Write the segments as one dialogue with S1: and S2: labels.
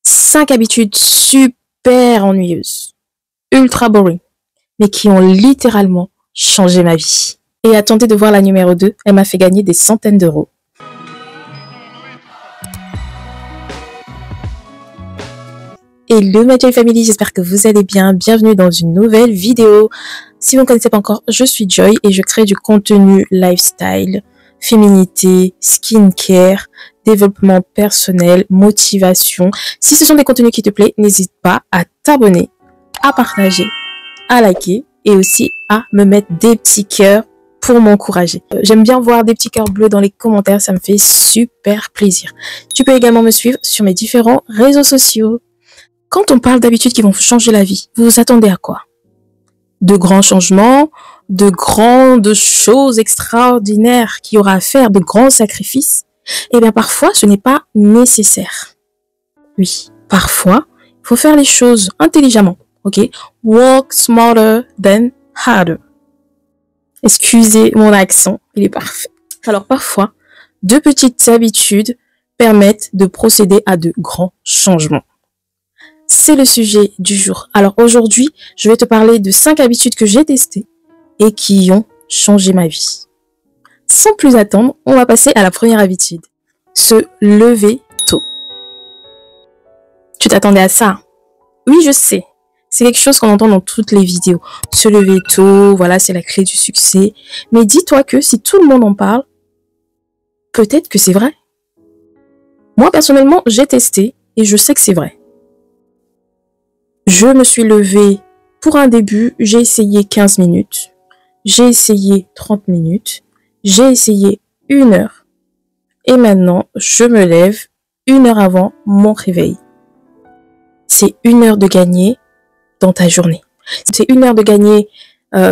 S1: 5 habitudes super ennuyeuses, ultra boring, mais qui ont littéralement changé ma vie. Et attendez de voir la numéro 2, elle m'a fait gagner des centaines d'euros. Hello ma Joy Family, j'espère que vous allez bien. Bienvenue dans une nouvelle vidéo. Si vous ne me connaissez pas encore, je suis Joy et je crée du contenu lifestyle, féminité, skincare, développement personnel, motivation. Si ce sont des contenus qui te plaisent, n'hésite pas à t'abonner, à partager, à liker et aussi à me mettre des petits cœurs pour m'encourager. J'aime bien voir des petits cœurs bleus dans les commentaires, ça me fait super plaisir. Tu peux également me suivre sur mes différents réseaux sociaux. Quand on parle d'habitudes qui vont changer la vie, vous vous attendez à quoi? De grands changements, de grandes choses extraordinaires qu'il y aura à faire, de grands sacrifices? Eh bien, parfois, ce n'est pas nécessaire. Oui, parfois, il faut faire les choses intelligemment, ok? Work smarter than harder. Excusez mon accent, il est parfait. Alors, parfois, de petites habitudes permettent de procéder à de grands changements. C'est le sujet du jour. Alors aujourd'hui, je vais te parler de 5 habitudes que j'ai testées et qui ont changé ma vie. Sans plus attendre, on va passer à la première habitude. Se lever tôt. Tu t'attendais à ça? Oui, je sais. C'est quelque chose qu'on entend dans toutes les vidéos. Se lever tôt, voilà, c'est la clé du succès. Mais dis-toi que si tout le monde en parle, peut-être que c'est vrai. Moi, personnellement, j'ai testé et je sais que c'est vrai. Je me suis levée pour un début, j'ai essayé 15 minutes, j'ai essayé 30 minutes, j'ai essayé 1 heure. Et maintenant, je me lève 1 heure avant mon réveil. C'est 1 heure de gagner dans ta journée. C'est 1 heure de gagner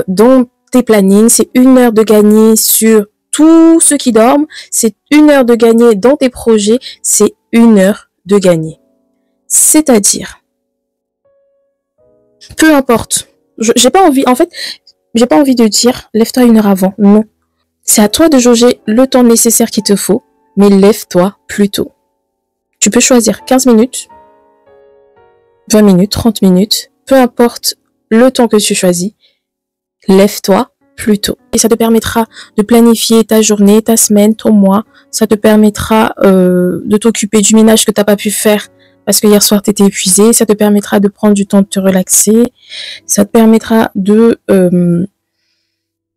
S1: dans tes plannings, c'est 1 heure de gagner sur tous ceux qui dorment, c'est 1 heure de gagner dans tes projets, c'est 1 heure de gagner. C'est-à-dire, peu importe. J'ai pas envie de dire lève-toi 1 heure avant. Non. C'est à toi de jauger le temps nécessaire qu'il te faut, mais lève-toi plus tôt. Tu peux choisir 15 minutes, 20 minutes, 30 minutes, peu importe le temps que tu choisis, lève-toi plus tôt. Et ça te permettra de planifier ta journée, ta semaine, ton mois. Ça te permettra de t'occuper du ménage que t'as pas pu faire parce que hier soir, tu étais épuisé. Ça te permettra de prendre du temps de te relaxer. Ça te permettra de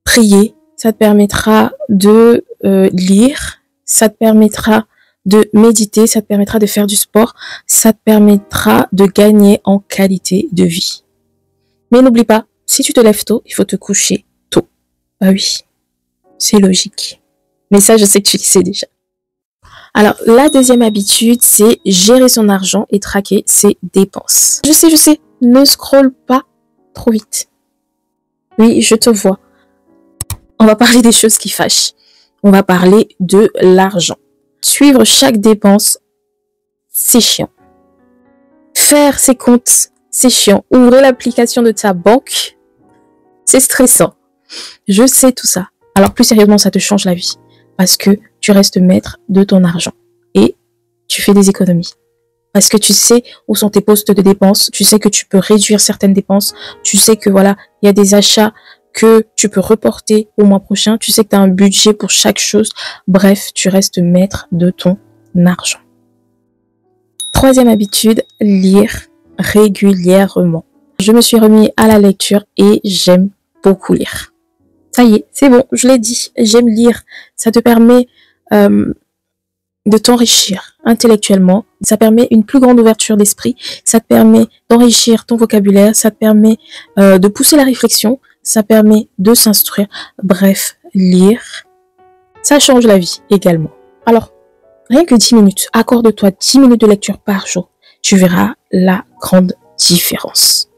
S1: prier. Ça te permettra de lire. Ça te permettra de méditer. Ça te permettra de faire du sport. Ça te permettra de gagner en qualité de vie. Mais n'oublie pas, si tu te lèves tôt, il faut te coucher tôt. Ah oui, c'est logique. Mais ça, je sais que tu le sais déjà. Alors, la deuxième habitude, c'est gérer son argent et traquer ses dépenses. Je sais, ne scrolle pas trop vite. Oui, je te vois. On va parler des choses qui fâchent. On va parler de l'argent. Suivre chaque dépense, c'est chiant. Faire ses comptes, c'est chiant. Ouvrir l'application de ta banque, c'est stressant. Je sais tout ça. Alors, plus sérieusement, ça te change la vie. Parce que tu restes maître de ton argent et tu fais des économies. Parce que tu sais où sont tes postes de dépenses, tu sais que tu peux réduire certaines dépenses, tu sais que voilà, il y a des achats que tu peux reporter au mois prochain, tu sais que tu as un budget pour chaque chose. Bref, tu restes maître de ton argent. Troisième habitude, lire régulièrement. Je me suis remis à la lecture et j'aime beaucoup lire. Ça y est, c'est bon, je l'ai dit, j'aime lire. Ça te permet de t'enrichir intellectuellement. Ça permet une plus grande ouverture d'esprit. Ça te permet d'enrichir ton vocabulaire. Ça te permet de pousser la réflexion. Ça permet de s'instruire. Bref, lire, ça change la vie également. Alors, rien que 10 minutes, accorde-toi 10 minutes de lecture par jour. Tu verras la grande différence.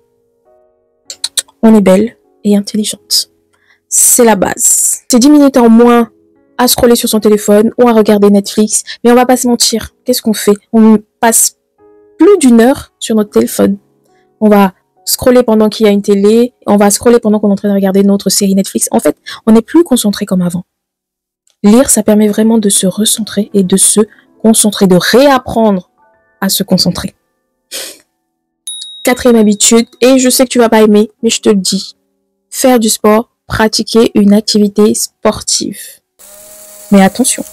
S1: On est belle et intelligente. C'est la base. C'est 10 minutes en moins à scroller sur son téléphone ou à regarder Netflix. Mais on va pas se mentir. Qu'est-ce qu'on fait? On passe plus d'1 heure sur notre téléphone. On va scroller pendant qu'il y a une télé. On va scroller pendant qu'on est en train de regarder notre série Netflix. En fait, on n'est plus concentré comme avant. Lire, ça permet vraiment de se recentrer et de se concentrer, de réapprendre à se concentrer. Quatrième habitude, et je sais que tu vas pas aimer, mais je te le dis. Faire du sport, pratiquer une activité sportive. Mais attention,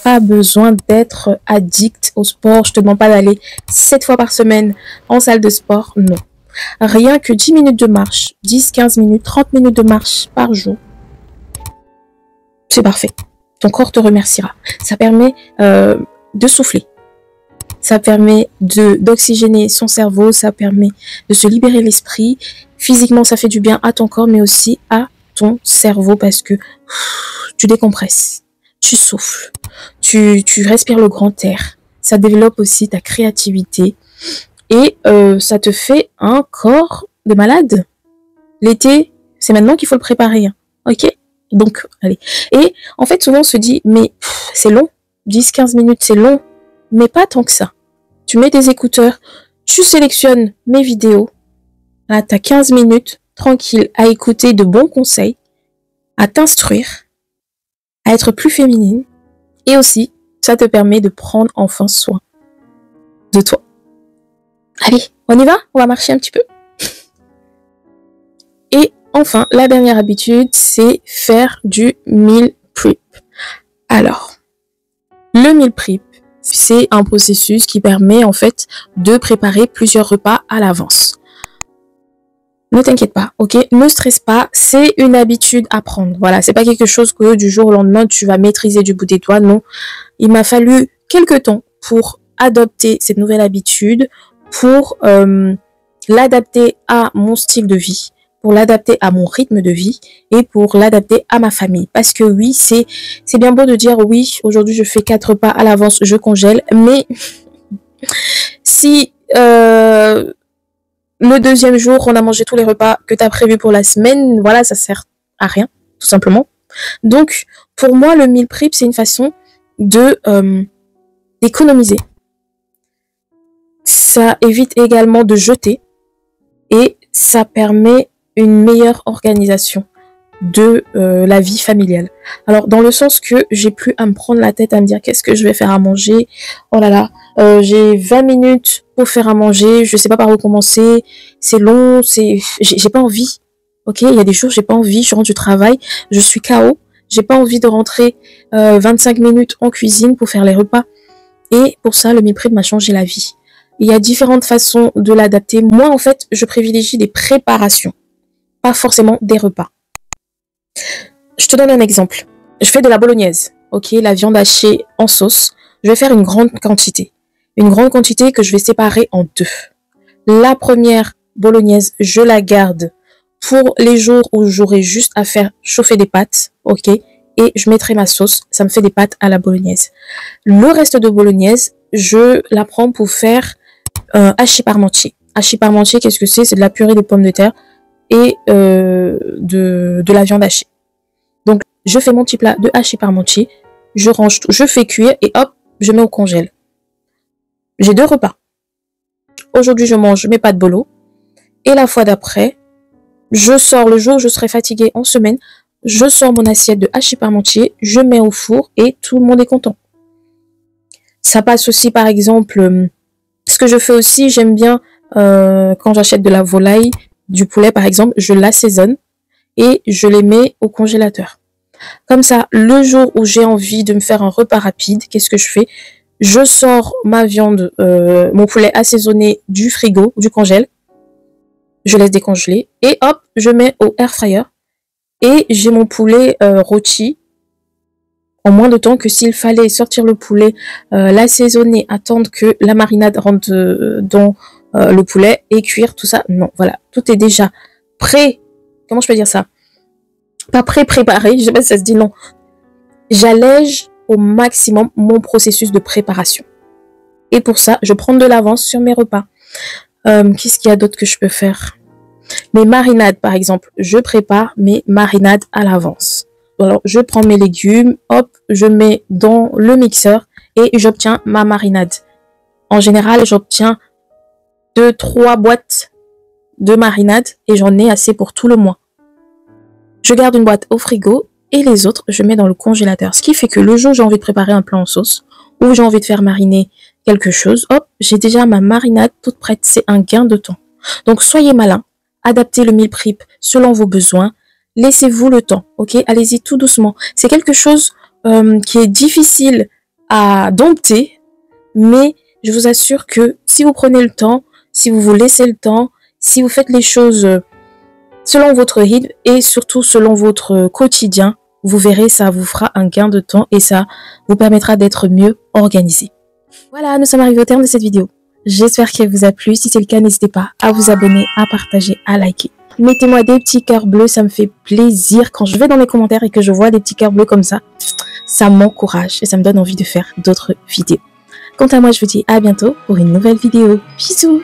S1: pas besoin d'être addict au sport. Je te demande pas d'aller 7 fois par semaine en salle de sport, non. Rien que 10 minutes de marche, 10, 15 minutes, 30 minutes de marche par jour. C'est parfait. Ton corps te remerciera. Ça permet de souffler. Ça permet d'oxygéner son cerveau, ça permet de se libérer l'esprit. Physiquement, ça fait du bien à ton corps, mais aussi à ton cerveau parce que tu décompresses, tu souffles, tu respires le grand air. Ça développe aussi ta créativité et ça te fait un corps de malade. L'été, c'est maintenant qu'il faut le préparer, hein. Ok? Donc, allez. Et en fait, souvent on se dit, mais c'est long, 10-15 minutes, c'est long, mais pas tant que ça. Tu mets des écouteurs, tu sélectionnes mes vidéos. Là, tu as 15 minutes tranquille à écouter de bons conseils, à t'instruire, à être plus féminine. Et aussi, ça te permet de prendre enfin soin de toi. Allez, on y va? On va marcher un petit peu. Et enfin, la dernière habitude, c'est faire du meal prep. Alors, le meal prep, c'est un processus qui permet en fait de préparer plusieurs repas à l'avance. Ne t'inquiète pas, ok? Ne stresse pas, c'est une habitude à prendre. Voilà, c'est pas quelque chose que du jour au lendemain tu vas maîtriser du bout des doigts, non. Il m'a fallu quelques temps pour adopter cette nouvelle habitude, pour l'adapter à mon style de vie, pour l'adapter à mon rythme de vie et pour l'adapter à ma famille. Parce que oui, c'est bien beau de dire oui, aujourd'hui je fais 4 repas à l'avance, je congèle, mais si le deuxième jour on a mangé tous les repas que tu as prévus pour la semaine, voilà, ça sert à rien, tout simplement. Donc, pour moi, le meal prep, c'est une façon de d'économiser. Ça évite également de jeter et ça permet une meilleure organisation de la vie familiale. Alors, dans le sens que j'ai plus à me prendre la tête à me dire qu'est-ce que je vais faire à manger. Oh là là, j'ai 20 minutes pour faire à manger, je sais pas par où commencer, c'est long, j'ai pas envie. Ok, il y a des jours j'ai pas envie, je rentre du travail, je suis KO, j'ai pas envie de rentrer 25 minutes en cuisine pour faire les repas. Et pour ça, le meal prep m'a changé la vie. Il y a différentes façons de l'adapter. Moi, en fait, je privilégie des préparations, pas forcément des repas. Je te donne un exemple. Je fais de la bolognaise, ok, la viande hachée en sauce. Je vais faire une grande quantité. Une grande quantité que je vais séparer en deux. La première bolognaise, je la garde pour les jours où j'aurai juste à faire chauffer des pâtes, ok, et je mettrai ma sauce. Ça me fait des pâtes à la bolognaise. Le reste de bolognaise, je la prends pour faire hachis parmentier. Hachis parmentier, qu'est-ce que c'est? C'est de la purée de pommes de terre et de la viande hachée. Donc, je fais mon petit plat de hachis parmentier, je range tout, je fais cuire et hop, je mets au congèle. J'ai 2 repas. Aujourd'hui, je mange mes pâtes bolo et la fois d'après, je sors le jour où je serai fatiguée en semaine, je sors mon assiette de hachis parmentier, je mets au four et tout le monde est content. Ça passe aussi, par exemple, ce que je fais aussi, j'aime bien quand j'achète de la volaille, du poulet par exemple, je l'assaisonne et je les mets au congélateur. Comme ça, le jour où j'ai envie de me faire un repas rapide, qu'est-ce que je fais? Je sors ma viande, mon poulet assaisonné du frigo, du congèle. Je laisse décongeler et hop, je mets au air fryer. Et j'ai mon poulet rôti en moins de temps que s'il fallait sortir le poulet, l'assaisonner, attendre que la marinade rentre dans le poulet et cuire tout ça. Non, voilà, tout est déjà prêt. Comment je peux dire ça? Pas pré-préparé, je sais pas si ça se dit, non. J'allège au maximum mon processus de préparation. Et pour ça, je prends de l'avance sur mes repas. Qu'est-ce qu'il y a d'autre que je peux faire? Mes marinades, par exemple. Je prépare mes marinades à l'avance. Alors, je prends mes légumes, hop, je mets dans le mixeur et j'obtiens ma marinade. En général, j'obtiens 2-3 boîtes de marinade et j'en ai assez pour tout le mois. Je garde une boîte au frigo et les autres, je mets dans le congélateur. Ce qui fait que le jour où j'ai envie de préparer un plat en sauce ou j'ai envie de faire mariner quelque chose, hop, j'ai déjà ma marinade toute prête. C'est un gain de temps. Donc, soyez malin. Adaptez le meal prep selon vos besoins. Laissez-vous le temps, ok? Allez-y tout doucement. C'est quelque chose qui est difficile à dompter, mais je vous assure que si vous prenez le temps, si vous vous laissez le temps, si vous faites les choses selon votre rythme et surtout selon votre quotidien, vous verrez, ça vous fera un gain de temps et ça vous permettra d'être mieux organisé. Voilà, nous sommes arrivés au terme de cette vidéo. J'espère qu'elle vous a plu. Si c'est le cas, n'hésitez pas à vous abonner, à partager, à liker. Mettez-moi des petits cœurs bleus, ça me fait plaisir. Quand je vais dans mes commentaires et que je vois des petits cœurs bleus comme ça m'encourage et ça me donne envie de faire d'autres vidéos. Quant à moi, je vous dis à bientôt pour une nouvelle vidéo. Bisous!